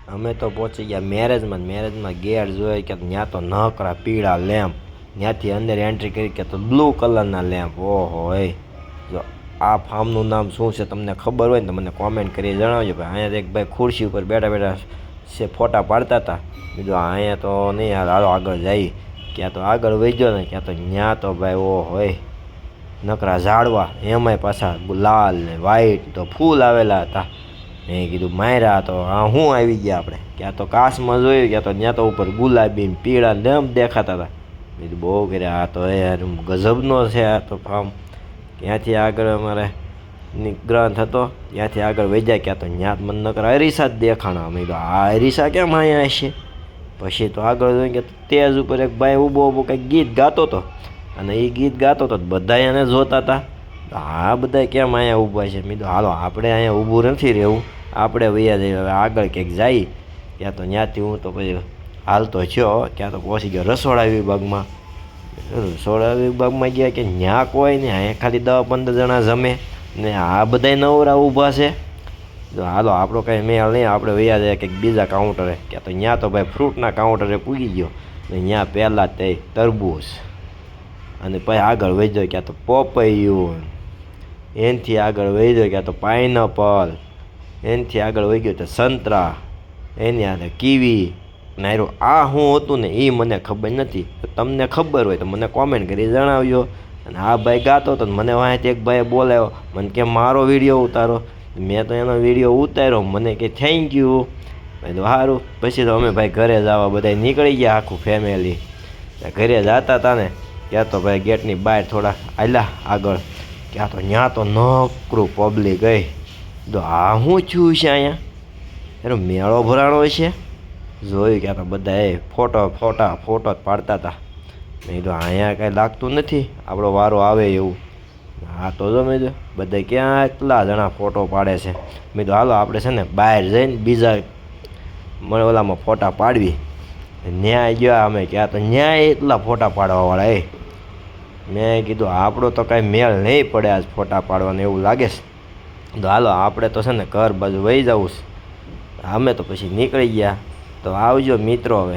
અમે તો પહોંચી ગયા મેરેજમાં ગેટ જોઈ કે ત્યાં તો નકરા પીળા લેમ્પ, ત્યાંથી અંદર એન્ટ્રી કરી કે તો બ્લુ કલરના લેમ્પ. ઓહો એ જો આ ફાર્મનું નામ શું છે તમને ખબર હોય ને તો મને કોમેન્ટ કરી જણાવજો. ભાઈ અહીંયા એક ભાઈ ખુરશી ઉપર બેઠા બેઠા છે ફોટા પાડતા હતા. બીજું અહીંયા તો નહીં યાર, હાલો આગળ જઈએ. ક્યાં તો આગળ વહી ને ક્યાં તો ત્યાં તો ભાઈ ઓહો એ નકરા ઝાડવા, એમાંય પાછા લાલ ને વ્હાઈટ તો ફૂલ આવેલા હતા. મેં કીધું માર્યા તો હા શું આવી ગયા આપણે. ક્યાં તો કાચમાં જોયું ક્યાં તો ત્યાં તો ઉપર ગુલાબી પીળા લેમ્પ દેખાતા હતા. બીજું બહુ કર્યા. આ તો યાર ગજબનો છે આ તો ફાર્મ. ત્યાંથી આગળ અમારે ગ્રંથ હતો, ત્યાંથી આગળ વહી ક્યાં તો ત્યાં મને નકર અરીસા જ દેખાણા. અમે તો આ અરીસા કેમ અહીંયા હશે. પછી તો આગળ જોઈ કે તેજ ઉપર એક ભાઈ ઊભો કંઈક ગીત ગાતો હતો, અને એ ગીત ગાતો હતો બધા એને જોતા હતા. આ બધા કેમ અહીંયા ઊભા છે. મેં તો હાલો આપણે અહીંયા ઊભું નથી રહેવું, આપણે વૈયા જઈએ હવે આગળ ક્યાંક જઈએ. ત્યાં તો ત્યાંથી હું તો પછી હાલતો થયો, ક્યાં તો પહોંચી ગયો રસોડા વિભાગમાં. રસોડા વિભાગમાં ગયા કે ત્યાં કોઈ નહીં, અહીંયા ખાલી 10-15 જણા જમે ને આ બધા નવરા ઊભા છે. તો હાલો આપણો કાંઈ મેળ નહીં, આપણે વૈયા જાય કંઈક બીજા કાઉન્ટરે. ક્યાં તો ત્યાં તો ભાઈ ફ્રૂટના કાઉન્ટરે પૂગી ગયો ને ત્યાં પહેલાં તે તરબૂચ, અને પછી આગળ વહી જાય ક્યાં તો પપૈયું, એનાથી આગળ વહી જાય ક્યાં તો પાઇનેપલ, એનાથી આગળ વહી ગયો તો સંતરા, એની હાથે કીવી. નાયરો આ શું હતું ને એ મને ખબર નથી. તમને ખબર હોય તો મને કોમેન્ટ કરી જણાવજો. અને આ ભાઈ ગાતો હતો મને વાંચી એક ભાઈએ બોલાવ્યો, મને કે મારો વિડીયો ઉતારો. મેં તો એનો વિડીયો ઉતાર્યો, મને કે થેન્ક યુ. ભાઈ તો સારું. પછી તો અમે ભાઈ ઘરે જવા બધા નીકળી ગયા આખું ફેમિલી. ઘરે જતા હતા ને ત્યાં તો ભાઈ ગેટની બહાર થોડા આલ્યા આગળ, ક્યાં તો ત્યાં તો નકરું પબ્લિક ગઈ. તો આ શું થયું છે અહીંયા, એનો મેળો ભરાણો છે. જોયું ક્યાં તો બધા એ ફોટો જ પાડતા હતા. મેં તો અહીંયા કાંઈ લાગતું નથી આપણો વારો આવે એવું. હા તો જો મેં બધા ક્યાં એટલા જણા ફોટો પાડે છે. મેં તો હાલો આપણે છે ને બહાર જઈને બીજા ઓલામાં ફોટા પાડવી. ન્યાય ગયા અમે, ક્યાં તો ન્યાય એટલા ફોટા પાડવાવાળા એ. મેં કીધું આપણો તો કાંઈ મેળ નહીં પડે આજ ફોટા પાડવાનું એવું લાગે છે. તો હાલો આપણે તો છે ને ઘર બાજુ વહી જવું છે. અમે તો પછી નીકળી ગયા. તો આવજો મિત્રો હવે.